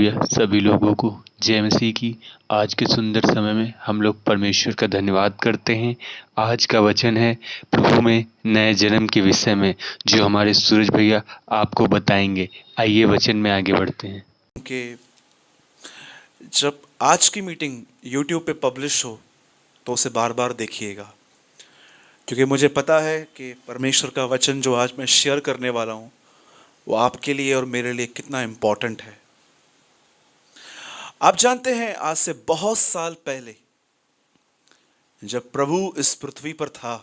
Hallelujah. सभी लोगों को जय मसीह की। आज के सुंदर समय में हम लोग परमेश्वर का धन्यवाद करते हैं। आज का वचन है प्रभु में नए जन्म के विषय में, जो हमारे सूरज भैया आपको बताएंगे। आइए वचन में आगे बढ़ते हैं। कि जब आज की मीटिंग YouTube पे पब्लिश हो तो उसे बार बार देखिएगा, क्योंकि मुझे पता है कि परमेश्वर का वचन जो आज मैं शेयर करने वाला हूँ वो आपके लिए और मेरे लिए कितना इम्पोर्टेंट है। आप जानते हैं, आज से बहुत साल पहले जब प्रभु इस पृथ्वी पर था,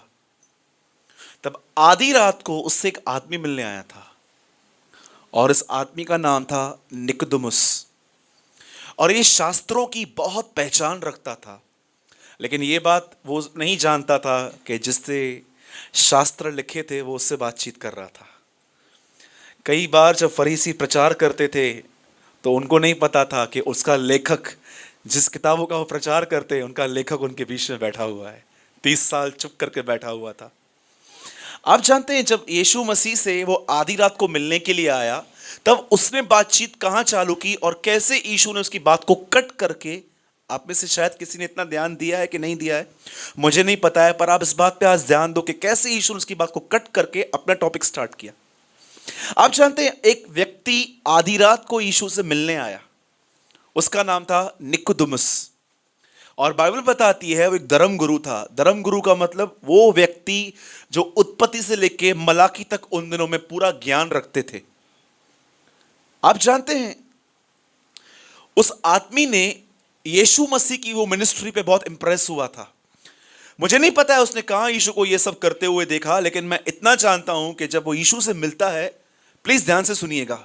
तब आधी रात को उससे एक आदमी मिलने आया था और इस आदमी का नाम था निकोदेमुस। और ये शास्त्रों की बहुत पहचान रखता था, लेकिन ये बात वो नहीं जानता था कि जिससे शास्त्र लिखे थे वो उससे बातचीत कर रहा था। कई बार जब फरीसी प्रचार करते थे तो उनको नहीं पता था कि उसका लेखक, जिस किताबों का वो प्रचार करते हैं, उनका लेखक उनके बीच में बैठा हुआ है। 30 साल चुप करके बैठा हुआ था। आप जानते हैं, जब यीशु मसीह से वो आधी रात को मिलने के लिए आया, तब उसने बातचीत कहाँ चालू की और कैसे यीशु ने उसकी बात को कट करके, आप में से शायद किसी ने इतना ध्यान दिया है कि नहीं दिया है मुझे नहीं पता है, पर आप इस बात पे आज ध्यान दो कि कैसे यीशु ने उसकी बात को कट करके अपना टॉपिक स्टार्ट किया। आप जानते हैं, एक व्यक्ति आधी रात को यीशु से मिलने आया, उसका नाम था निकोदेमुस। और बाइबल बताती है वो एक धर्मगुरु था। धर्मगुरु का मतलब वो व्यक्ति जो उत्पत्ति से लेके मलाकी तक उन दिनों में पूरा ज्ञान रखते थे। आप जानते हैं, उस आदमी ने यीशु मसीह की वो मिनिस्ट्री पे बहुत इंप्रेस हुआ था। मुझे नहीं पता है उसने कहां यीशु को ये सब करते हुए देखा, लेकिन मैं इतना जानता हूं कि जब वो यीशु से मिलता है, प्लीज ध्यान से सुनिएगा।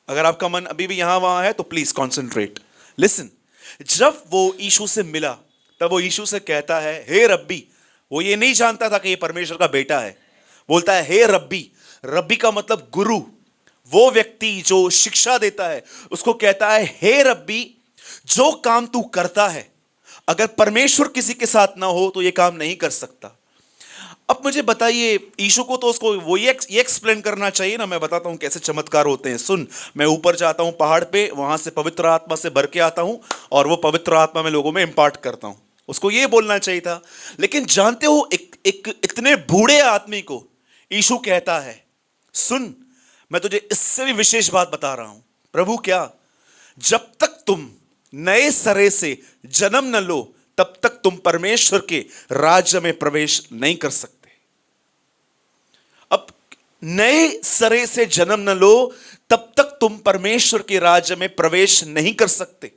अगर आपका मन अभी भी यहां वहां है तो प्लीज कॉन्सेंट्रेट, लिसन। जब वो यीशु से मिला, तब वो यीशु से कहता है, हे रब्बी। वो ये नहीं जानता था कि ये परमेश्वर का बेटा है। बोलता है, हे रब्बी। रब्बी का मतलब गुरु, वो व्यक्ति जो शिक्षा देता है, उसको कहता है, हे रब्बी, जो काम तू करता है, अगर परमेश्वर किसी के साथ ना हो तो ये काम नहीं कर सकता। अब मुझे बताइए, यीशु को तो उसको वो ये एक्सप्लेन करना चाहिए ना। मैं बताता हूं कैसे चमत्कार होते हैं। सुन, मैं ऊपर जाता हूं पहाड़ पे, वहां से पवित्र आत्मा से भर के आता हूं और वो पवित्र आत्मा में लोगों में इंपार्ट करता हूं। उसको ये बोलना चाहिए था। लेकिन जानते हो, एक इतने बूढ़े आदमी को यीशु कहता है, सुन, मैं तुझे इससे भी विशेष बात बता रहा हूं। प्रभु क्या? जब तक तुम नए सरे से जन्म न लो, तब तक तुम परमेश्वर के राज्य में प्रवेश नहीं कर सकते। अब नए सरे से जन्म न लो, तब तक तुम परमेश्वर के राज्य में प्रवेश नहीं कर सकते।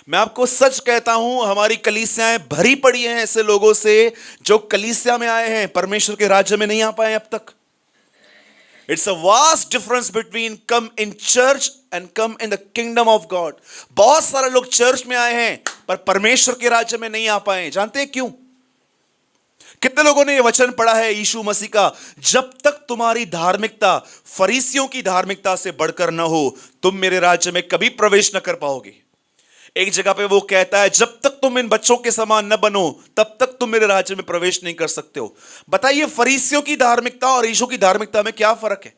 मैं आपको सच कहता हूं, हमारी कलीसियाएं भरी पड़ी हैं ऐसे लोगों से जो कलीसिया में आए हैं, परमेश्वर के राज्य में नहीं आ पाए अब तक। It's a vast difference between come in church and come in the kingdom of God. बहुत सारे लोग चर्च में आए हैं पर परमेश्वर के राज्य में नहीं आ पाए। जानते हैं क्यों? कितने लोगों ने ये वचन पढ़ा है यीशु मसीह का, जब तक तुम्हारी धार्मिकता फरीसियों की धार्मिकता से बढ़कर ना हो, तुम मेरे राज्य में कभी प्रवेश न कर पाओगे। एक जगह पे वो कहता है, जब तक तुम इन बच्चों के समान न बनो, तब तक तुम मेरे राज्य में प्रवेश नहीं कर सकते हो। बताइए, फरीसियों की धार्मिकता और यीशु की धार्मिकता में क्या फर्क है?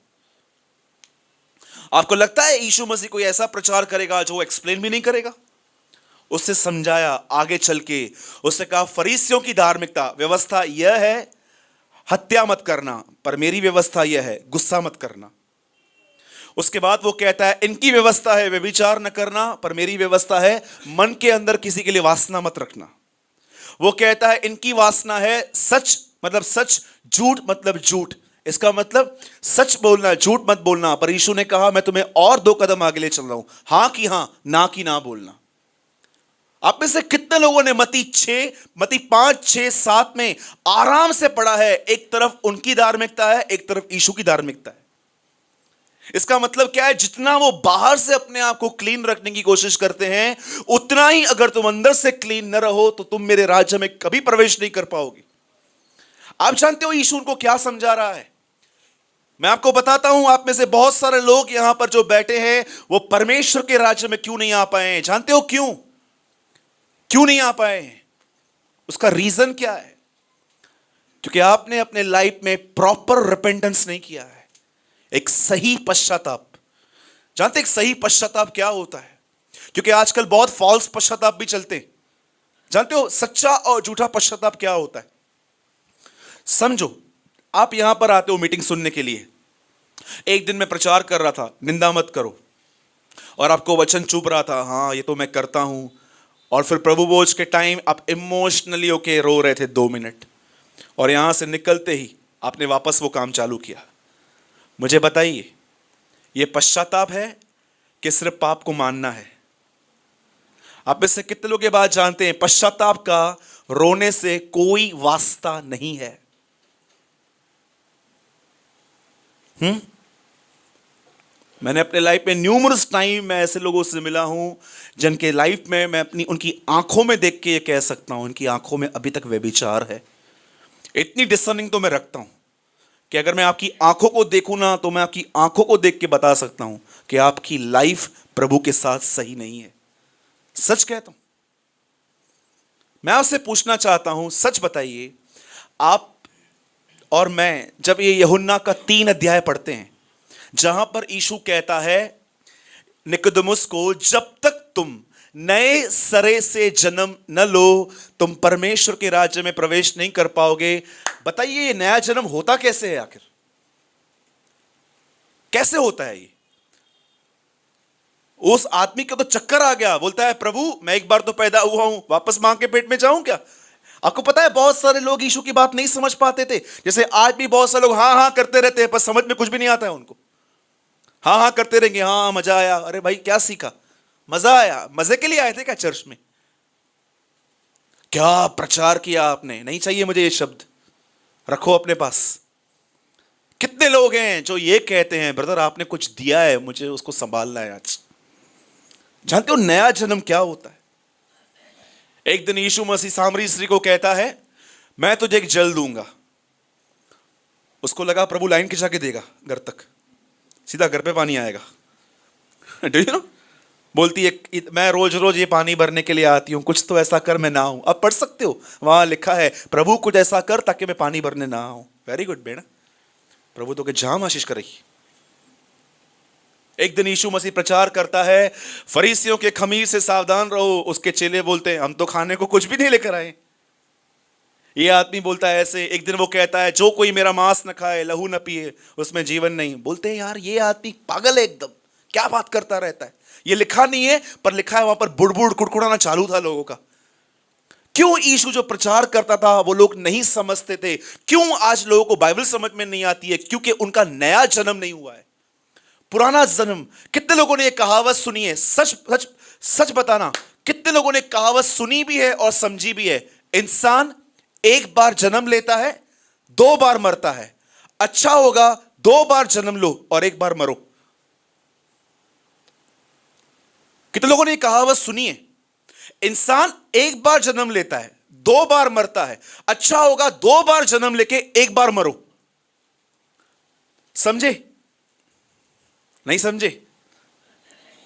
आपको लगता है यीशु मसीह कोई ऐसा प्रचार करेगा जो एक्सप्लेन भी नहीं करेगा? उससे समझाया आगे चल के, उससे कहा, फरीसियों की धार्मिकता व्यवस्था यह है हत्या मत करना, पर मेरी व्यवस्था यह है गुस्सा मत करना। उसके बाद वो कहता है, इनकी व्यवस्था है व्यभिचार न करना, पर मेरी व्यवस्था है मन के अंदर किसी के लिए वासना मत रखना। वो कहता है, इनकी वासना है सच मतलब सच, झूठ मतलब झूठ। इसका मतलब सच बोलना, झूठ मत बोलना। पर यीशु ने कहा, मैं तुम्हें और 2 कदम आगे ले चल रहा हूं, हां की हां, ना की ना बोलना। आप में से कितने लोगों ने मत्ती 5, 6, 7 में आराम से पढ़ा है? एक तरफ उनकी धार्मिकता है, एक तरफ यीशु की धार्मिकता है। इसका मतलब क्या है? जितना वो बाहर से अपने आप को क्लीन रखने की कोशिश करते हैं, उतना ही अगर तुम अंदर से क्लीन न रहो तो तुम मेरे राज्य में कभी प्रवेश नहीं कर पाओगे। आप जानते हो यीशु उनको क्या समझा रहा है? मैं आपको बताता हूं, आप में से बहुत सारे लोग यहां पर जो बैठे हैं, वो परमेश्वर के राज्य में क्यों नहीं आ पाए हैं? जानते हो क्यों नहीं आ पाए हैं? उसका रीजन क्या है? क्योंकि आपने अपने लाइफ में प्रॉपर रिपेंटेंस नहीं किया है, एक सही पश्चाताप। जानते एक सही पश्चाताप क्या होता है? क्योंकि आजकल बहुत फॉल्स पश्चाताप भी चलते हैं। जानते हो सच्चा और झूठा पश्चाताप क्या होता है? समझो, आप यहां पर आते हो मीटिंग सुनने के लिए। एक दिन मैं प्रचार कर रहा था, निंदा मत करो, और आपको वचन चुभ रहा था, हाँ ये तो मैं करता हूं। और फिर प्रभु भोज के टाइम आप इमोशनली होके रो रहे थे 2 मिनट, और यहां से निकलते ही आपने वापस वो काम चालू किया। मुझे बताइए, ये पश्चाताप है कि सिर्फ पाप को मानना है? आप में से कितने लोग ये बात जानते हैं, पश्चाताप का रोने से कोई वास्ता नहीं है। मैंने अपने लाइफ में न्यूमरस टाइम मैं ऐसे लोगों से मिला हूं जिनके लाइफ में मैं अपनी उनकी आंखों में देख के ये कह सकता हूं, उनकी आंखों में अभी तक व्यभिचार है। इतनी डिसर्निंग तो मैं रखता हूं कि अगर मैं आपकी आंखों को देखूं ना, तो मैं आपकी आंखों को देख के बता सकता हूं कि आपकी लाइफ प्रभु के साथ सही नहीं है। सच कहता हूं। मैं आपसे पूछना चाहता हूं, सच बताइए, आप और मैं जब ये यूहन्ना का 3 अध्याय पढ़ते हैं, जहां पर यीशु कहता है निकोदेमुस को, जब तक तुम नए सरे से जन्म न लो, तुम परमेश्वर के राज्य में प्रवेश नहीं कर पाओगे। बताइए, ये नया जन्म होता कैसे है? आखिर कैसे होता है ये? उस आदमी को तो चक्कर आ गया, बोलता है प्रभु मैं एक बार तो पैदा हुआ हूं, वापस मां के पेट में जाऊं क्या? आपको पता है बहुत सारे लोग यीशु की बात नहीं समझ पाते थे। जैसे आज भी बहुत सारे लोग हाँ हाँ करते रहते हैं, पर समझ में कुछ भी नहीं आता है उनको। हाँ हाँ करते रहेंगे, हाँ मजा आया। अरे भाई क्या सीखा? मजा आया? मजे के लिए आए थे क्या चर्च में? क्या प्रचार किया आपने? नहीं चाहिए मुझे ये शब्द, रखो अपने पास। कितने लोग हैं जो ये कहते हैं ब्रदर आपने कुछ दिया है, मुझे उसको संभालना है आज। जानते हो नया जन्म क्या होता है? एक दिन यीशु मसीह सामरी स्त्री को कहता है मैं तुझे एक जल दूंगा। उसको लगा प्रभु लाइन खिंचा के देगा घर तक, सीधा घर पे पानी आएगा। Do you know? बोलती है मैं रोज रोज ये पानी भरने के लिए आती हूं, कुछ तो ऐसा कर मैं ना आऊं। अब पढ़ सकते हो, वहां लिखा है प्रभु कुछ ऐसा कर ताकि मैं पानी भरने ना आऊं। वेरी गुड बेटा, प्रभु तो के जाम आशीष करेगी। एक दिन यीशु मसीह प्रचार करता है फरीसियों के खमीर से सावधान रहो। उसके चेले बोलते हैं हम तो खाने को कुछ भी नहीं लेकर आए। ये आदमी बोलता है ऐसे। एक दिन वो कहता है जो कोई मेरा मांस न खाए, लहू न पिए, उसमें जीवन नहीं। बोलते हैं यार ये आदमी पागल है एकदम, क्या बात करता रहता है। ये लिखा नहीं है पर लिखा है वहां पर, बुड़बुड़ कुड़कुड़ाना चालू था लोगों का। क्यों यीशु जो प्रचार करता था वो लोग नहीं समझते थे? क्यों आज लोगों को बाइबल समझ में नहीं आती है? क्योंकि उनका नया जन्म नहीं हुआ है, पुराना जन्म। कितने लोगों ने ये कहावत सुनी है? सच सच सच बताना, कितने लोगों ने कहावत सुनी भी है और समझी भी है? इंसान एक बार जन्म लेता है, 2 बार मरता है। अच्छा होगा 2 बार जन्म लो और 1 बार मरो। कितने लोगों ने ये कहावत सुनी है? इंसान एक बार जन्म लेता है, 2 बार मरता है। अच्छा होगा 2 बार जन्म लेके 1 बार मरो। समझे? नहीं समझे?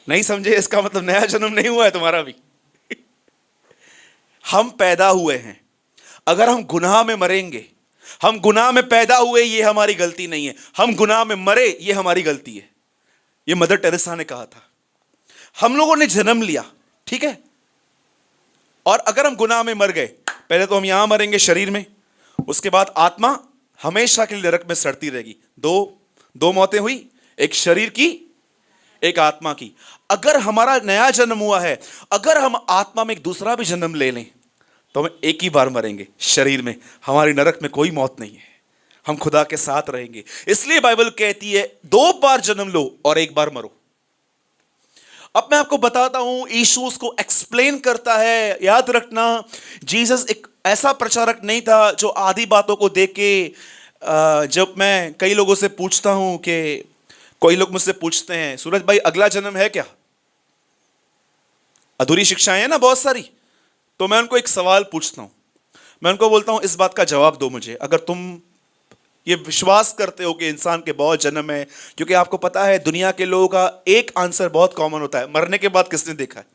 नहीं समझे इसका मतलब नया जन्म नहीं हुआ है तुम्हारा भी। हम पैदा हुए हैं, अगर हम गुनाह में मरेंगे, हम गुनाह में पैदा हुए ये हमारी गलती नहीं है, हम गुनाह में मरे ये हमारी गलती है। ये मदर टेरेसा ने कहा था। हम लोगों ने जन्म लिया, ठीक है, और अगर हम गुनाह में मर गए, पहले तो हम यहां मरेंगे शरीर में, उसके बाद आत्मा हमेशा के लिए नरक में सड़ती रहेगी। दो मौतें हुई, एक शरीर की, एक आत्मा की। अगर हमारा नया जन्म हुआ है, अगर हम आत्मा में एक दूसरा भी जन्म ले लें, तो हम एक ही बार मरेंगे शरीर में। हमारी नरक में कोई मौत नहीं है, हम खुदा के साथ रहेंगे। इसलिए बाइबल कहती है 2 बार जन्म लो और 1 बार मरो। अब मैं आपको बताता हूं, यीशु उसको एक्सप्लेन करता है। याद रखना, जीसस एक ऐसा प्रचारक नहीं था जो आधी बातों को देख के जब मैं कई लोगों से पूछता हूं कि कोई लोग मुझसे पूछते हैं सूरज भाई अगला जन्म है क्या? अधूरी शिक्षाएं हैं ना बहुत सारी। तो मैं उनको एक सवाल पूछता हूं, मैं उनको बोलता हूं इस बात का जवाब दो मुझे, अगर तुम ये विश्वास करते हो कि इंसान के बहुत जन्म है। क्योंकि आपको पता है दुनिया के लोगों का एक आंसर बहुत कॉमन होता है, मरने के बाद किसने देखा है?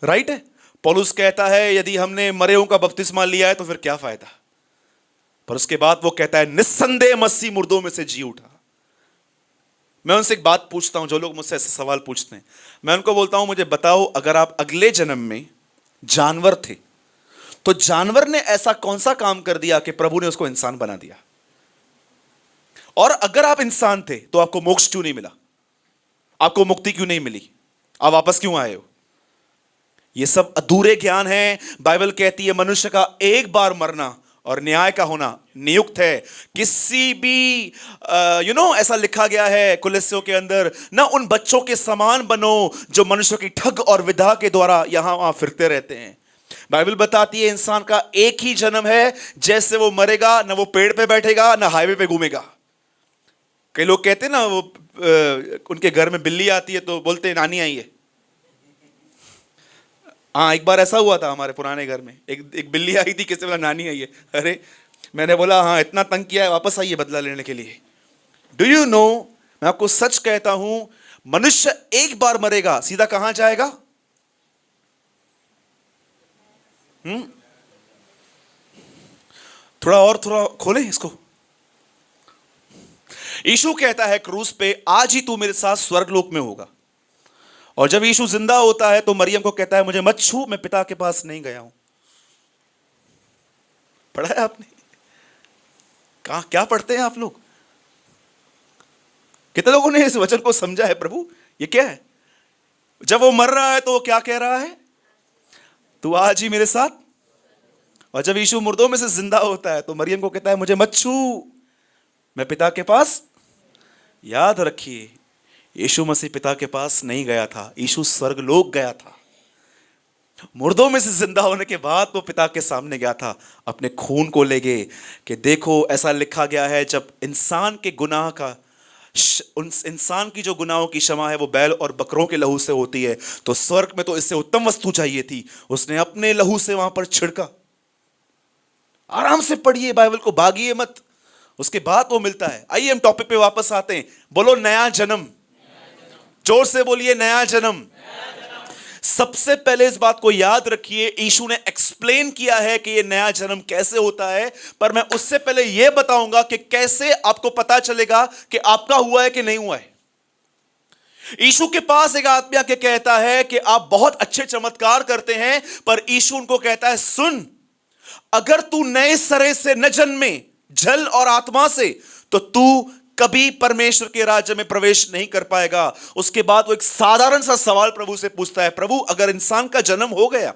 राइट है? पौलुस कहता है यदि हमने मरे हुओं का बपतिस्मा लिया है तो फिर क्या फायदा? पर उसके बाद वो कहता है निस्संदेह मसीह मुर्दों में से जी उठा। मैं उनसे एक बात पूछता हूं, जो लोग मुझसे ऐसे सवाल पूछते हैं, मैं उनको बोलता हूं मुझे बताओ, अगर आप अगले जन्म में जानवर थे तो जानवर ने ऐसा कौन सा काम कर दिया कि प्रभु ने उसको इंसान बना दिया? और अगर आप इंसान थे तो आपको मोक्ष क्यों नहीं मिला? आपको मुक्ति क्यों नहीं मिली? आप वापस क्यों आए हो? ये सब अधूरे ज्ञान है। बाइबल कहती है मनुष्य का एक बार मरना और न्याय का होना नियुक्त है। किसी भी ऐसा लिखा गया है कुलस्सियों के अंदर, ना उन बच्चों के समान बनो जो मनुष्यों की ठग और विधा के द्वारा यहां वहां फिरते रहते हैं। बाइबल बताती है इंसान का एक ही जन्म है, जैसे वो मरेगा ना वो पेड़ पे बैठेगा ना हाईवे पे घूमेगा। कई लोग कहते हैं ना, वो उनके घर में बिल्ली आती है तो बोलते हैं नानी आई है। हाँ, एक बार ऐसा हुआ था हमारे पुराने घर में, एक बिल्ली आई थी, किसी बोला नानी आई है। अरे मैंने बोला हाँ, इतना तंग किया है, वापस आइए बदला लेने के लिए। डू यू नो, मैं आपको सच कहता हूं, मनुष्य एक बार मरेगा, सीधा कहां जाएगा? थोड़ा खोलें इसको। यीशु कहता है क्रूस पे, आज ही तू मेरे साथ स्वर्गलोक में होगा। और जब यीशु जिंदा होता है तो मरियम को कहता है मुझे मत छू, मैं पिता के पास नहीं गया हूं। पढ़ा है आपने? कहां क्या पढ़ते हैं आप लोग? कितने लोगों ने इस वचन को समझा है? प्रभु ये क्या है? जब वो मर रहा है तो वो क्या कह रहा है? तू आज ही मेरे साथ। और जब यीशु मुर्दों में से जिंदा होता है तो मरियम को कहता है मुझे मत छू, मैं पिता के पास। याद रखिए, यीशु मसीह पिता के पास नहीं गया था, यीशु स्वर्गलोक गया था। मुर्दों में से जिंदा होने के बाद वो पिता के सामने गया था, अपने खून को ले गए कि देखो ऐसा लिखा गया है, जब इंसान के गुनाह का इंसान की जो गुनाहों की क्षमा है वो बैल और बकरों के लहू से होती है, तो स्वर्ग में तो इससे उत्तम वस्तु चाहिए थी, उसने अपने लहू से वहां पर छिड़का। आराम से पढ़िए बाइबल को, भागिए मत, उसके बाद वो मिलता है। आइए हम टॉपिक पे वापस आते हैं। बोलो नया जन्म। जोर से बोलिए नया जन्म। सबसे पहले इस बात को याद रखिए, यीशु ने एक्सप्लेन किया है कि यह नया जन्म कैसे होता है, पर मैं उससे पहले यह बताऊंगा कि कैसे आपको पता चलेगा कि आपका हुआ है कि नहीं हुआ है। यीशु के पास एक आदमी आके कहता है कि आप बहुत अच्छे चमत्कार करते हैं, पर यीशु उनको कहता है सुन, अगर तू नए सिरे से न जन्मे जल और आत्मा से, तो तू कभी परमेश्वर के राज्य में प्रवेश नहीं कर पाएगा। उसके बाद वो एक साधारण सा सवाल प्रभु से पूछता है, प्रभु अगर इंसान का जन्म हो गया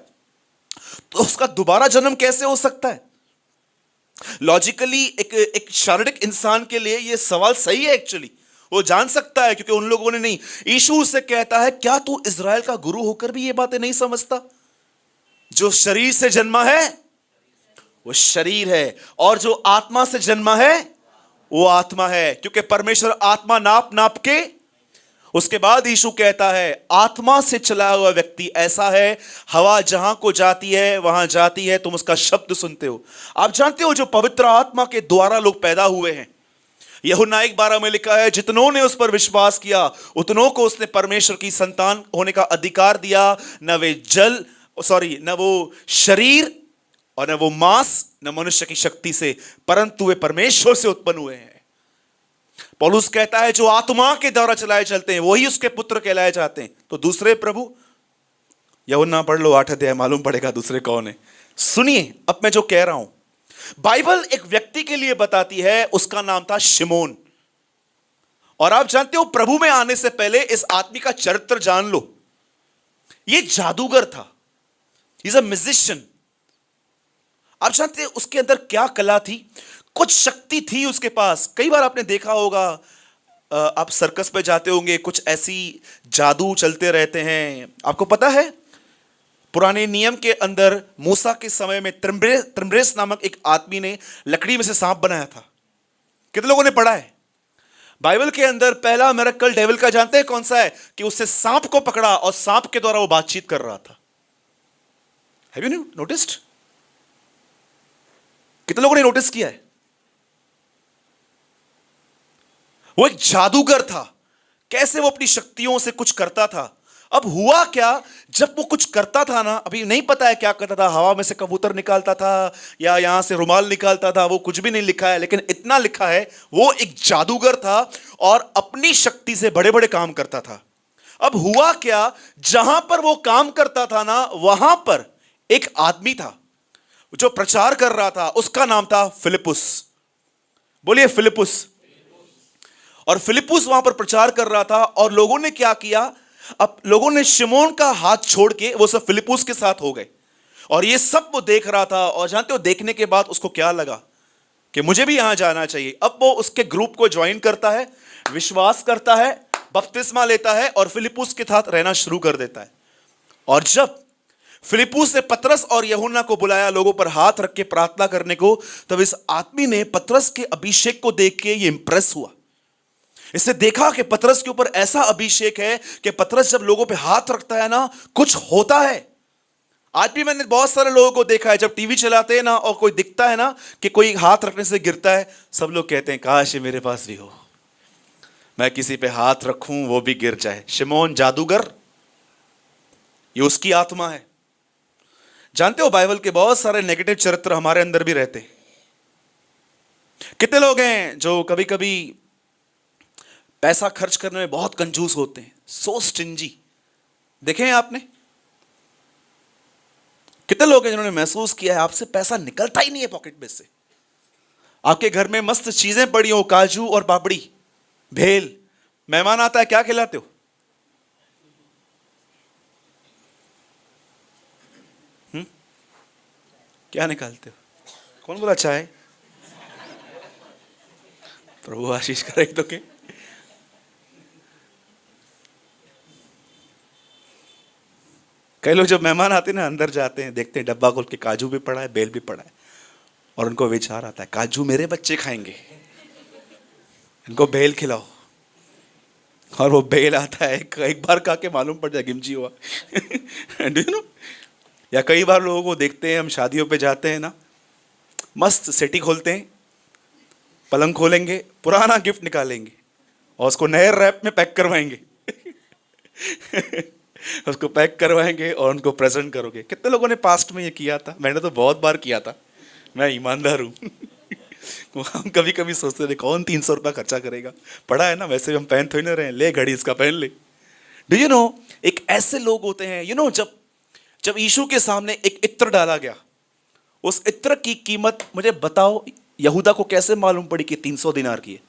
तो उसका दोबारा जन्म कैसे हो सकता है? लॉजिकली एक शारीरिक इंसान के लिए यह सवाल सही है, एक्चुअली वो जान सकता है, क्योंकि उन लोगों ने नहीं। यीशु उससे कहता है क्या तू इज़राइल का गुरु होकर भी ये बातें नहीं समझता? जो शरीर से जन्मा है वो शरीर है, और जो आत्मा से जन्मा है वो आत्मा है, क्योंकि परमेश्वर आत्मा नाप नाप के। उसके बाद यीशु कहता है आत्मा से चला हुआ व्यक्ति ऐसा है, हवा जहां को जाती है वहां जाती है, तुम उसका शब्द सुनते हो। आप जानते हो जो पवित्र आत्मा के द्वारा लोग पैदा हुए हैं, यूहन्ना 1:12 में लिखा है जितनों ने उस पर विश्वास किया उतनों को उसने परमेश्वर की संतान होने का अधिकार दिया, न वो शरीर और न वो मांस न मनुष्य की शक्ति से, परंतु वे परमेश्वर से उत्पन्न हुए हैं। पौलुस कहता है जो आत्मा के द्वारा चलाए चलते हैं वही उसके पुत्र कहलाए जाते हैं। तो दूसरे प्रभु, यूहन्ना पढ़ लो 8 अध्याय, मालूम पड़ेगा दूसरे कौन है। सुनिए अब मैं जो कह रहा हूं, बाइबल एक व्यक्ति के लिए बताती है, उसका नाम था शिमोन। और आप जानते हो प्रभु में आने से पहले इस आदमी का चरित्र जान लो। यह जादूगर था, इज अ म्यूजिशियन। आप जानते हैं उसके अंदर क्या कला थी? कुछ शक्ति थी उसके पास। कई बार आपने देखा होगा, आप सर्कस पे जाते होंगे, कुछ ऐसी जादू चलते रहते हैं। आपको पता है पुराने नियम के अंदर मूसा के समय में त्रिम्बरेस नामक एक आदमी ने लकड़ी में से सांप बनाया था। कितने लोगों ने पढ़ा है? बाइबल के अंदर पहला मिरेकल डेविल का जानते हैं कौन सा है? कि उससे सांप को पकड़ा और सांप के द्वारा वो बातचीत कर रहा था। Have you noticed? कितने लोगों ने नोटिस किया है? वो एक जादूगर था। कैसे वो अपनी शक्तियों से कुछ करता था। अब हुआ क्या, जब वो कुछ करता था ना, अभी नहीं पता है क्या करता था, हवा में से कबूतर निकालता था या यहां से रुमाल निकालता था, वो कुछ भी नहीं लिखा है, लेकिन इतना लिखा है वो एक जादूगर था और अपनी शक्ति से बड़े बड़े काम करता था। अब हुआ क्या, जहां पर वो काम करता था ना, वहां पर एक आदमी था जो प्रचार कर रहा था, उसका नाम था फिलिपुस। बोलिए फिलिपुस। और फिलिपुस वहां पर प्रचार कर रहा था और लोगों ने क्या किया, अब लोगों ने शिमोन का हाथ छोड़ के वो सब फिलिपुस के साथ हो गए। और ये सब वो देख रहा था, और जानते हो देखने के बाद उसको क्या लगा कि मुझे भी यहां जाना चाहिए। अब वो उसके ग्रुप को ज्वाइन करता है, विश्वास करता है, बपतिस्मा लेता है और फिलिपुस के साथ रहना शुरू कर देता है। और जब फिलिपुस ने पतरस और यूहन्ना को बुलाया लोगों पर हाथ रख के प्रार्थना करने को, तब इस आदमी ने पतरस के अभिषेक को देख के ये इंप्रेस हुआ। इसने देखा कि पतरस के ऊपर ऐसा अभिषेक है कि पतरस जब लोगों पे हाथ रखता है ना, कुछ होता है। आज भी मैंने बहुत सारे लोगों को देखा है, जब टीवी चलाते हैं ना और कोई दिखता है ना कि कोई हाथ रखने से गिरता है, सब लोग कहते हैं काश ये मेरे पास भी हो, मैं किसी पे हाथ रखूं वो भी गिर जाए। शिमोन जादूगर, ये उसकी आत्मा है। जानते हो बाइबल के बहुत सारे नेगेटिव चरित्र हमारे अंदर भी रहते हैं। कितने लोग हैं जो कभी कभी पैसा खर्च करने में बहुत कंजूस होते हैं, सो स्टिंजी। देखे हैं आपने? कितने लोग हैं जिन्होंने महसूस किया है आपसे पैसा निकलता ही नहीं है पॉकेट में से। आपके घर में मस्त चीजें पड़ी हो, काजू और पापड़ी, भेल, मेहमान आता है क्या खिलाते हो? क्या निकालते हो? कौन बोला चाय? प्रभु आशीष करे तो के। कई लोग जब मेहमान आते हैं ना, अंदर जाते हैं, देखते हैं डब्बा खोल के काजू भी पड़ा है, बेल भी पड़ा है, और उनको विचार आता है काजू मेरे बच्चे खाएंगे, इनको बेल खिलाओ। और वो बेल आता है, एक बार खा के मालूम पड़ जाए गिमजी हुआ। Do you know? या कई बार लोगों को देखते हैं, हम शादियों पे जाते हैं ना, मस्त सेटी खोलते हैं, पलंग खोलेंगे, पुराना गिफ्ट निकालेंगे और उसको नए रैप में पैक करवाएंगे। उसको पैक करवाएंगे और उनको प्रेजेंट करोगे। कितने लोगों ने पास्ट में ये किया था? मैंने तो बहुत बार किया था, मैं ईमानदार हूँ। हम कभी कभी सोचते थे कौन 300 रुपया खर्चा करेगा, पड़ा है ना, वैसे भी हम पहन थोड़ी ना रहे, ले घड़ी इसका पहन ले। डू यू नो, एक ऐसे लोग होते हैं, यू नो, जब यीशु के सामने एक इत्र डाला गया, उस इत्र की कीमत मुझे बताओ यहूदा को कैसे मालूम पड़ी कि 300 दिनार की है?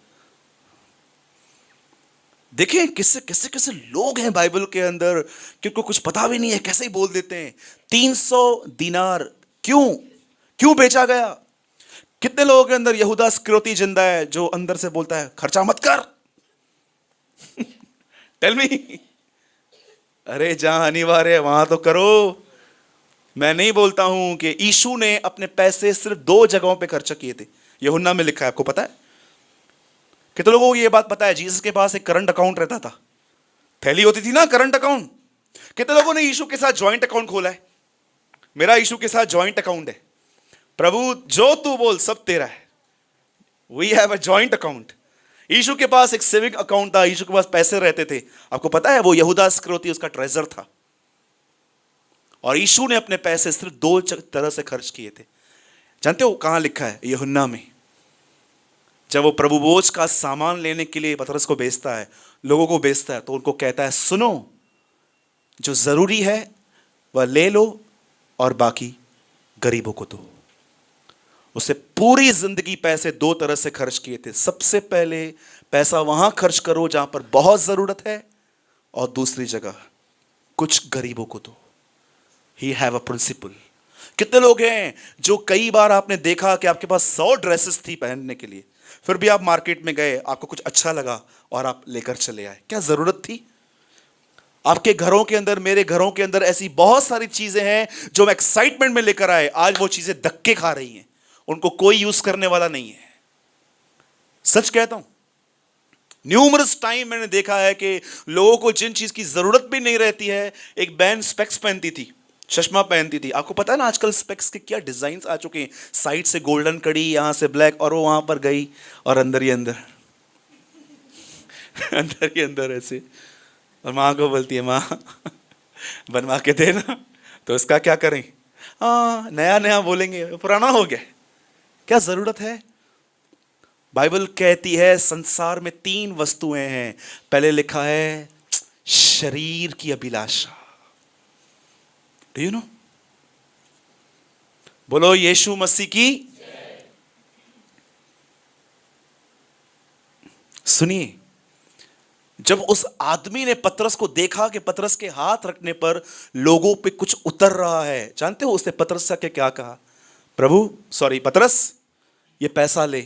देखें किससे कैसे कैसे लोग हैं बाइबल के अंदर कि उनको कुछ पता भी नहीं है, कैसे ही बोल देते हैं 300 दिनार। क्यों बेचा गया? कितने लोगों के अंदर यहूदा इस्करियोती जिंदा है जो अंदर से बोलता है खर्चा मत कर। Tell me. अरे जहां अनिवार्य है वहां तो करो। मैं नहीं बोलता हूं कि यीशु ने अपने पैसे सिर्फ 2 जगहों पे खर्च किए थे। यूहन्ना में लिखा है, आपको पता है? कितने लोगों को ये बात पता है? जीसस के पास एक करंट अकाउंट रहता था, थैली होती थी ना करंट अकाउंट। कितने लोगों ने यीशु के साथ ज्वाइंट अकाउंट खोला है? मेरा यीशु के साथ ज्वाइंट अकाउंट है। प्रभु जो तू बोल सब तेरा है। We have a joint account. Yeshu के पास एक सेविंग अकाउंट था, यीशु के पास पैसे रहते थे। आपको पता है वो यहूदा इस्करियोती उसका ट्रेजर था। और यीशु ने अपने पैसे सिर्फ 2 तरह से खर्च किए थे। जानते हो कहां लिखा है? यूहन्ना में। जब वो प्रभु भोज का सामान लेने के लिए पतरस को भेजता है, लोगों को भेजता है, तो उनको कहता है सुनो, जो जरूरी है वह ले लो और बाकी गरीबों को दो। उसे पूरी जिंदगी पैसे 2 तरह से खर्च किए थे। सबसे पहले पैसा वहां खर्च करो जहां पर बहुत जरूरत है, और दूसरी जगह कुछ गरीबों को दो। He have a principle. कितने लोग हैं जो कई बार आपने देखा कि आपके पास 100 ड्रेसेस थी पहनने के लिए, फिर भी आप मार्केट में गए, आपको कुछ अच्छा लगा और आप लेकर चले आए। क्या जरूरत थी? आपके घरों के अंदर, मेरे घरों के अंदर ऐसी बहुत सारी चीजें हैं जो हम एक्साइटमेंट में लेकर आए, आज वो चीजें धक्के खा रही हैं, उनको कोई यूज करने वाला नहीं है। सच कहता हूं, न्यूमरस टाइम मैंने देखा है कि लोगों को जिन चीज की जरूरत भी नहीं रहती है। एक बहन स्पेक्स पहनती थी, चश्मा पहनती थी। आपको पता है ना आजकल स्पेक्स के क्या डिजाइन आ चुके हैं, साइड से गोल्डन कड़ी, यहां से ब्लैक, और वो वहां पर गई और अंदर ही अंदर अंदर ही अंदर ऐसे, और माँ को बोलती है, माँ बनवा के देना। तो इसका क्या करें? हाँ, नया नया बोलेंगे, पुराना हो गया, क्या जरूरत है? बाइबल कहती है संसार में 3 वस्तुएं हैं। पहले लिखा है शरीर की अभिलाषा। Do you know? बोलो यीशु मसीह की। सुनिए, जब उस आदमी ने पतरस को देखा कि पतरस के हाथ रखने पर लोगों पे कुछ उतर रहा है, जानते हो उसने पतरस से क्या कहा? पतरस, ये पैसा ले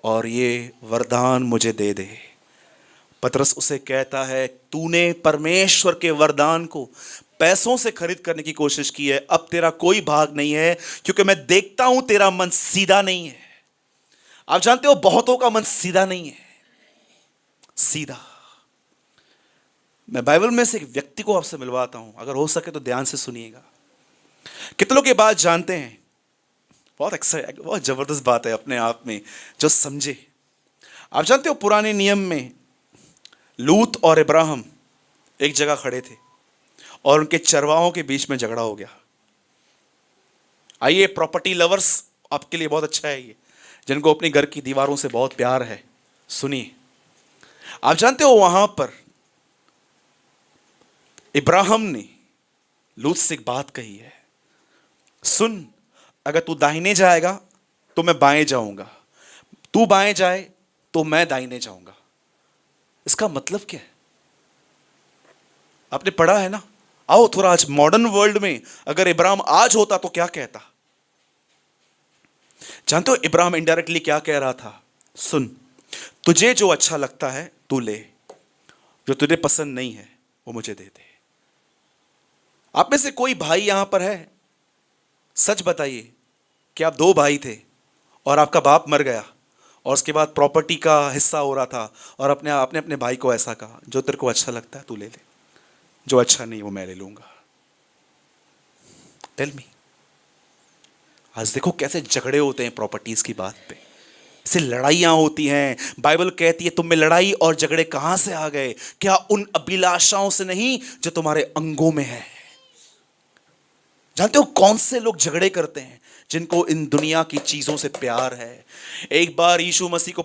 और ये वरदान मुझे दे दे। पतरस उसे कहता है, तूने परमेश्वर के वरदान को पैसों से खरीद करने की कोशिश की है, अब तेरा कोई भाग नहीं है, क्योंकि मैं देखता हूं तेरा मन सीधा नहीं है। आप जानते हो बहुतों का मन सीधा नहीं है, सीधा। मैं बाइबल में से एक व्यक्ति को आपसे मिलवाता हूं, अगर हो सके तो ध्यान से सुनिएगा। कितनों के बाद जानते हैं, बहुत जबरदस्त बात है अपने आप में जो समझे। आप जानते हो पुराने नियम में लूत और इब्राहिम एक जगह खड़े थे और उनके चरवाहों के बीच में झगड़ा हो गया। आइए, प्रॉपर्टी लवर्स, आपके लिए बहुत अच्छा है ये, जिनको अपने घर की दीवारों से बहुत प्यार है, सुनिए। आप जानते हो वहां पर इब्राहिम ने लूत से एक बात कही है, सुन, अगर तू दाहिने जाएगा तो मैं बाएं जाऊंगा, तू बाएं जाए तो मैं दाहिने जाऊंगा। इसका मतलब क्या है? आपने पढ़ा है ना? आओ थोड़ा आज मॉडर्न वर्ल्ड में अगर इब्राहिम आज होता तो क्या कहता? जानते हो इब्राहिम इनडायरेक्टली क्या कह रहा था? सुन, तुझे जो अच्छा लगता है तू ले, जो तुझे पसंद नहीं है वो मुझे दे दे। आप में से कोई भाई यहां पर है? सच बताइए कि आप 2 भाई थे और आपका बाप मर गया और उसके बाद प्रॉपर्टी का हिस्सा हो रहा था और आपने अपने भाई को ऐसा कहा, जो तेरे को अच्छा लगता है तू ले ले, जो अच्छा नहीं वो मैं ले लूंगा। टेल मी, आज देखो कैसे झगड़े होते हैं प्रॉपर्टीज की बात पे, से लड़ाइयां होती हैं। बाइबल कहती है तुम में लड़ाई और झगड़े कहां से आ गए? क्या उन अभिलाषाओं से नहीं जो तुम्हारे अंगों में है? जानते हो कौन से लोग झगड़े करते हैं? जिनको इन दुनिया की चीजों से प्यार है। एक बार यीशु मसीह को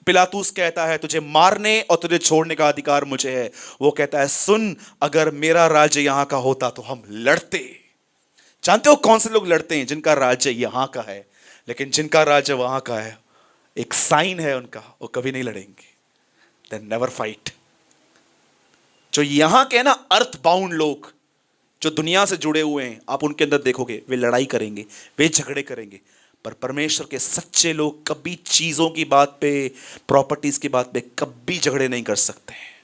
पिलातुस कहता है, तुझे मारने और तुझे छोड़ने का अधिकार मुझे है। वो कहता है, सुन, अगर मेरा राज्य यहां का होता तो हम लड़ते। जानते हो कौन से लोग लड़ते हैं? जिनका राज्य यहां का है, लेकिन जिनका राज्य वहां का है, एक साइन है उनका, वो कभी नहीं लड़ेंगे। They never fight. जो यहां के ना अर्थ बाउंड लोग, जो दुनिया से जुड़े हुए हैं, आप उनके अंदर देखोगे वे लड़ाई करेंगे, वे झगड़े करेंगे। पर परमेश्वर के सच्चे लोग कभी चीजों की बात पे, प्रॉपर्टीज की बात पे कभी झगड़े नहीं कर सकते हैं।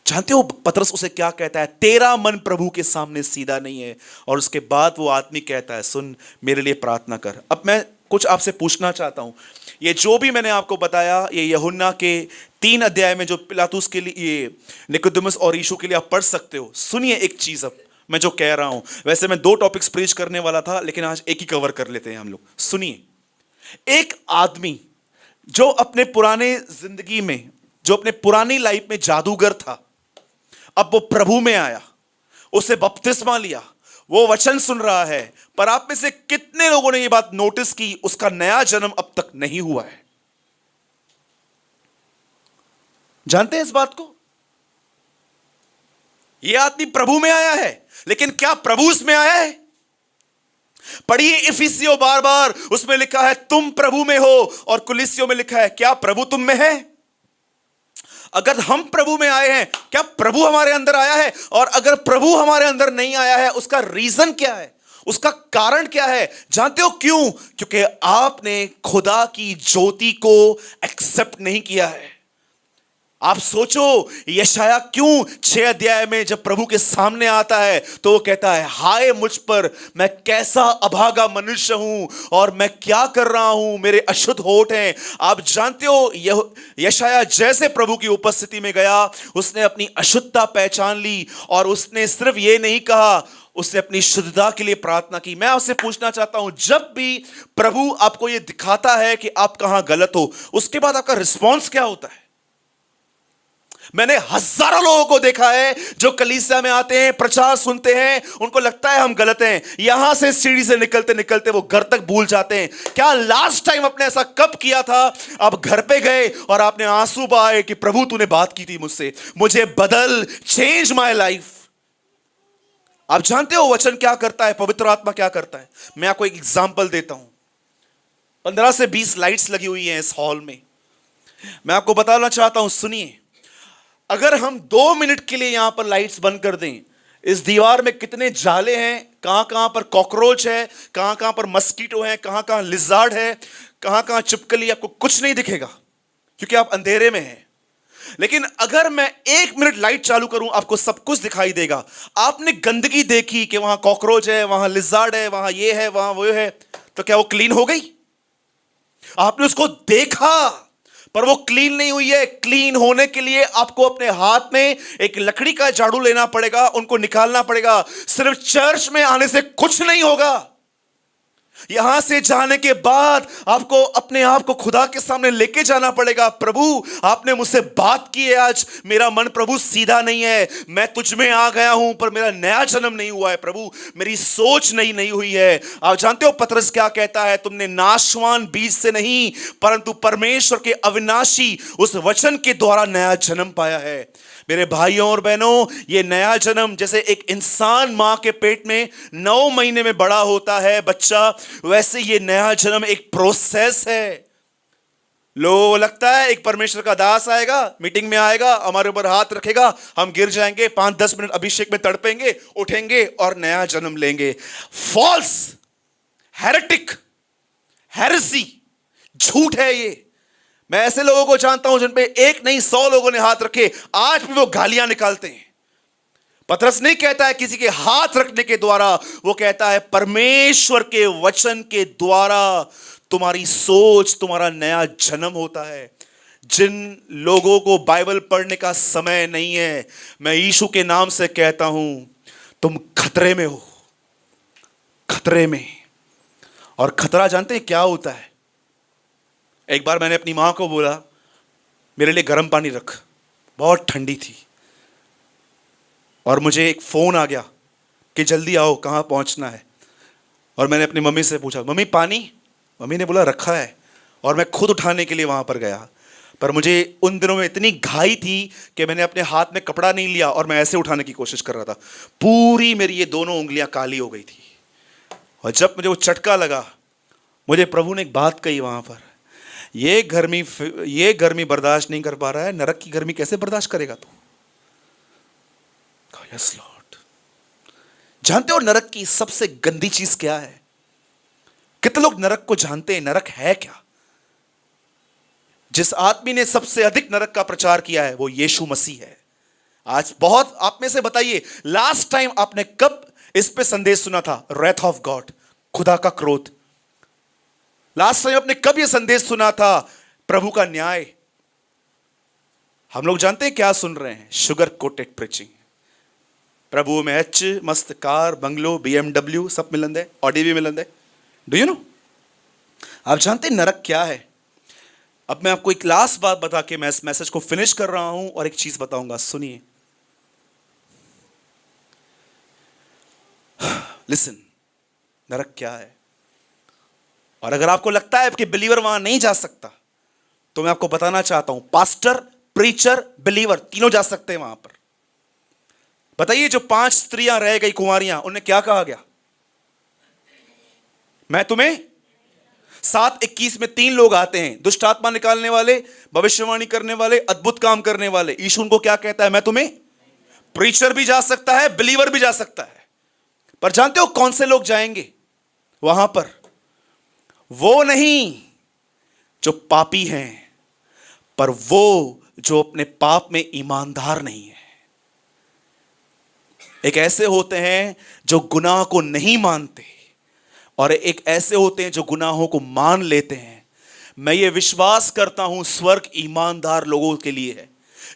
जानते हो पतरस उसे क्या कहता है? तेरा मन प्रभु के सामने सीधा नहीं है। और उसके बाद वो आदमी कहता है, सुन, मेरे लिए प्रार्थना कर। अब मैं कुछ आपसे पूछना चाहता हूं। ये जो भी मैंने आपको बताया, ये यूहन्ना के 3 अध्याय में जो पिलातुस के लिए, ये निकोदेमुस और यीशु के लिए आप पढ़ सकते हो। सुनिए एक चीज, अब मैं जो कह रहा हूं, वैसे मैं 2 टॉपिक्स प्रीच करने वाला था, लेकिन आज एक ही कवर कर लेते हैं हम लोग। सुनिए, एक आदमी जो अपने पुराने जिंदगी में, जो अपने पुरानी लाइफ में जादूगर था, अब वो प्रभु में आया, उसे बपतिस्मा लिया, वो वचन सुन रहा है। पर आप में से कितने लोगों ने ये बात नोटिस की, उसका नया जन्म अब तक नहीं हुआ है? जानते हैं इस बात को? यह आदमी प्रभु में आया है, लेकिन क्या प्रभु उसमें आया है? पढ़िए इफिसियों बार बार, उसमें लिखा है तुम प्रभु में हो, और कुलिसियों में लिखा है क्या प्रभु तुम में है? अगर हम प्रभु में आए हैं, क्या प्रभु हमारे अंदर आया है? और अगर प्रभु हमारे अंदर नहीं आया है, उसका रीजन क्या है? उसका कारण क्या है? जानते हो क्यों? क्योंकि आपने खुदा की ज्योति को एक्सेप्ट नहीं किया है। आप सोचो, यशाया क्यों 6 अध्याय में जब प्रभु के सामने आता है तो वो कहता है, हाय मुझ पर, मैं कैसा अभागा मनुष्य हूं और मैं क्या कर रहा हूं, मेरे अशुद्ध होठ हैं। आप जानते हो यशाया जैसे प्रभु की उपस्थिति में गया, उसने अपनी अशुद्धता पहचान ली, और उसने सिर्फ ये नहीं कहा, उसने अपनी शुद्धता के लिए प्रार्थना की। मैं आपसे पूछना चाहता हूं, जब भी प्रभु आपको यह दिखाता है कि आप कहां गलत हो, उसके बाद आपका रिस्पॉन्स क्या होता है? मैंने हजारों लोगों को देखा है जो कलीसिया में आते हैं, प्रचार सुनते हैं, उनको लगता है हम गलत हैं, यहां से सीढ़ी से निकलते निकलते वो घर तक भूल जाते हैं क्या लास्ट टाइम आपने ऐसा कब किया था। अब घर पे गए और आपने आंसू बहाए कि प्रभु तूने बात की थी मुझसे, मुझे बदल, चेंज माय लाइफ। आप जानते हो वचन क्या करता है, पवित्र आत्मा क्या करता है। मैं आपको एक एग्जांपल देता हूं। 15 से 20 लाइट्स लगी हुई हैं इस हॉल में। मैं आपको बताना चाहता हूं, सुनिए, अगर हम 2 मिनट के लिए यहां पर लाइट्स बंद कर दें, इस दीवार में कितने जाले हैं, कहां कहां पर कॉकरोच है, कहां कहां पर मस्कीटो है, कहां कहां लिजार्ड है, कहां कहां चिपकली, आपको कुछ नहीं दिखेगा क्योंकि आप अंधेरे में हैं। लेकिन अगर मैं 1 मिनट लाइट चालू करूं, आपको सब कुछ दिखाई देगा। आपने गंदगी देखी कि वहां कॉकरोच है, वहां लिजार्ड है, वहां ये है, वहां वो है, तो क्या वो क्लीन हो गई? आपने उसको देखा पर वो क्लीन नहीं हुई है। क्लीन होने के लिए आपको अपने हाथ में एक लकड़ी का झाड़ू लेना पड़ेगा, उनको निकालना पड़ेगा। सिर्फ चर्च में आने से कुछ नहीं होगा। यहां से जाने के बाद आपको अपने आप को खुदा के सामने लेके जाना पड़ेगा। प्रभु आपने मुझसे बात की है आज, मेरा मन प्रभु सीधा नहीं है, मैं तुझ में आ गया हूं पर मेरा नया जन्म नहीं हुआ है प्रभु, मेरी सोच नहीं हुई है। आप जानते हो पतरस क्या कहता है, तुमने नाशवान बीज से नहीं परंतु परमेश्वर के अविनाशी उस वचन के द्वारा नया जन्म पाया है। मेरे भाइयों और बहनों, ये नया जन्म जैसे एक इंसान मां के पेट में 9 महीने में बड़ा होता है बच्चा, वैसे ये नया जन्म एक प्रोसेस है। लोगों को लगता है एक परमेश्वर का दास आएगा, मीटिंग में आएगा, हमारे ऊपर हाथ रखेगा, हम गिर जाएंगे, 5-10 मिनट अभिषेक में तड़पेंगे, उठेंगे और नया जन्म लेंगे। फॉल्स, हेरेटिक, हेरेसी, झूठ है ये। मैं ऐसे लोगों को जानता हूं जिन पे 1 नहीं 100 लोगों ने हाथ रखे, आज भी वो गालियां निकालते हैं। पतरस नहीं कहता है किसी के हाथ रखने के द्वारा, वो कहता है परमेश्वर के वचन के द्वारा तुम्हारी सोच, तुम्हारा नया जन्म होता है। जिन लोगों को बाइबल पढ़ने का समय नहीं है, मैं यीशु के नाम से कहता हूं, तुम खतरे में हो, खतरे में। और खतरा जानते हैं क्या होता है? एक बार मैंने अपनी मां को बोला, मेरे लिए गर्म पानी रख, बहुत ठंडी थी, और मुझे एक फोन आ गया कि जल्दी आओ, कहां पहुंचना है। और मैंने अपनी मम्मी से पूछा, मम्मी पानी? मम्मी ने बोला रखा है, और मैं खुद उठाने के लिए वहां पर गया। पर मुझे उन दिनों में इतनी घाई थी कि मैंने अपने हाथ में कपड़ा नहीं लिया और मैं ऐसे उठाने की कोशिश कर रहा था। पूरी मेरी ये दोनों उंगलियां काली हो गई थी। और जब मुझे वो चटका लगा, मुझे प्रभु ने एक बात कही वहां पर, ये गर्मी बर्दाश्त नहीं कर पा रहा है, नरक की गर्मी कैसे बर्दाश्त करेगा तू? Yes Lord. जानते हो नरक की सबसे गंदी चीज क्या है? कितने लोग नरक को जानते हैं? नरक है क्या? जिस आदमी ने सबसे अधिक नरक का प्रचार किया है वो यीशु मसीह है। आज बहुत आप में से बताइए, लास्ट टाइम आपने कब इस पे संदेश सुना था? रेथ ऑफ गॉड, खुदा का क्रोध। लास्ट टाइम आपने कब यह संदेश सुना था? प्रभु का न्याय। हम लोग जानते हैं क्या सुन रहे हैं? Sugar coated preaching. प्रभु में एच मस्त कार, बंगलो, BMW सब मिलंद है, ऑडी भी मिलंद है। Do you know? आप जानते हैं नरक क्या है? अब मैं आपको एक लास्ट बात बता के मैं इस मैसेज को फिनिश कर रहा हूं और एक चीज बताऊंगा, सुनिए। लिसन, नरक क्या है? और अगर आपको लगता है कि बिलीवर वहां नहीं जा सकता, तो मैं आपको बताना चाहता हूं, पास्टर, प्रीचर, बिलीवर तीनों जा सकते हैं वहां पर। बताइए, जो 5 स्त्रियां रह गई कुंवारियां, उन्हें क्या कहा गया? मैं तुम्हें 7:21 में 3 लोग आते हैं, दुष्ट आत्मा निकालने वाले, भविष्यवाणी करने वाले, अद्भुत काम करने वाले। यीशु उनको क्या कहता है? मैं तुम्हें। प्रीचर भी जा सकता है, बिलीवर भी जा सकता है। पर जानते हो कौन से लोग जाएंगे वहां पर? वो नहीं जो पापी हैं, पर वो जो अपने पाप में ईमानदार नहीं है। एक ऐसे होते हैं जो गुनाह को नहीं मानते, और एक ऐसे होते हैं जो गुनाहों को मान लेते हैं। मैं ये विश्वास करता हूं स्वर्ग ईमानदार लोगों के लिए है,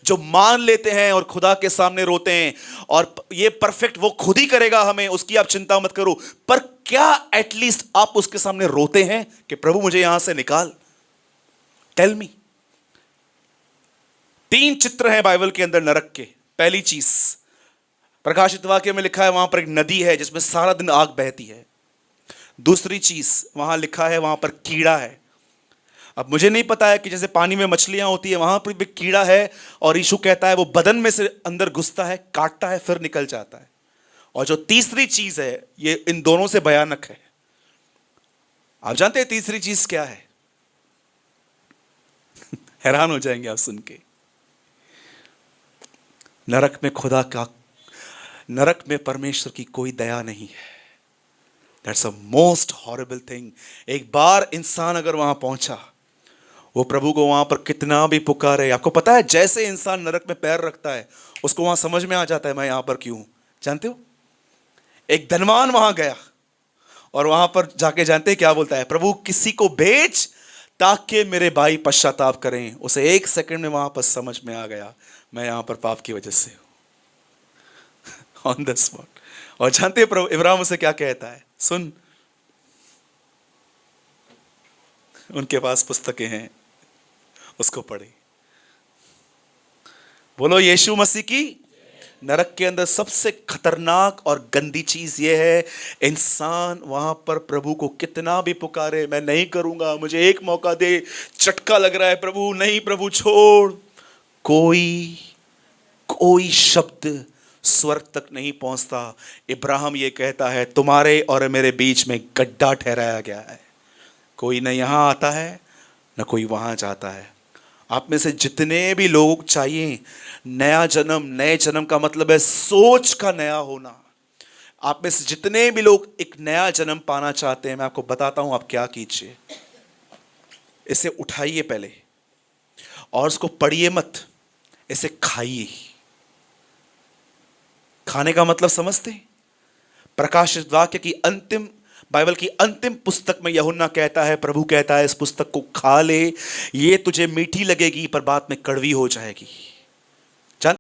जो मान लेते हैं और खुदा के सामने रोते हैं। और ये परफेक्ट वो खुद ही करेगा हमें, उसकी आप चिंता मत करो। पर क्या एटलीस्ट आप उसके सामने रोते हैं कि प्रभु मुझे यहां से निकाल? Tell me. 3 चित्र हैं बाइबल के अंदर नरक के। पहली चीज, प्रकाशित वाक्य में लिखा है वहां पर एक नदी है जिसमें सारा दिन आग बहती है। दूसरी चीज वहां लिखा है वहां पर कीड़ा है। अब मुझे नहीं पता है कि जैसे पानी में मछलियां होती है वहां पर भी कीड़ा है, और यीशु कहता है वो बदन में से अंदर घुसता है, काटता है, फिर निकल जाता है। और जो तीसरी चीज है ये इन दोनों से भयानक है। आप जानते हैं तीसरी चीज क्या है? हैरान हो जाएंगे आप सुन के। नरक में परमेश्वर की कोई दया नहीं है। That's a most horrible thing. एक बार इंसान अगर वहां पहुंचा, वो प्रभु को वहां पर कितना भी पुकारे, आपको पता है जैसे इंसान नरक में पैर रखता है उसको वहां समझ में आ जाता है मैं यहां पर क्यों हूं। जानते हो, एक धनवान वहां गया और वहां पर जाके जानते हैं क्या बोलता है? प्रभु किसी को भेज ताकि मेरे भाई पश्चाताप करें। उसे 1 सेकंड में वहां पर समझ में आ गया मैं यहां पर पाप की वजह से हूं, ऑन द स्पॉट। और जानते हैं प्रभु इब्राहिम उसे क्या कहता है? सुन, उनके पास पुस्तकें हैं, उसको पढ़े। बोलो यीशु मसीह की। नरक के अंदर सबसे खतरनाक और गंदी चीज यह है, इंसान वहां पर प्रभु को कितना भी पुकारे, मैं नहीं करूंगा, मुझे एक मौका दे, चटका लग रहा है प्रभु, नहीं प्रभु छोड़, कोई शब्द स्वर्ग तक नहीं पहुंचता। इब्राहिम ये कहता है तुम्हारे और मेरे बीच में गड्ढा ठहराया गया है, कोई न यहां आता है न कोई वहां जाता है। आप में से जितने भी लोग चाहिए नया जन्म, नए जन्म का मतलब है सोच का नया होना। आप में से जितने भी लोग एक नया जन्म पाना चाहते हैं, मैं आपको बताता हूं आप क्या कीजिए। इसे उठाइए पहले और उसको पढ़िए मत, इसे खाइए। खाने का मतलब समझते? प्रकाशित वाक्य की अंतिम, बाइबल की अंतिम पुस्तक में यूहन्ना कहता है, प्रभु कहता है इस पुस्तक को खा ले, ये तुझे मीठी लगेगी पर बाद में कड़वी हो जाएगी।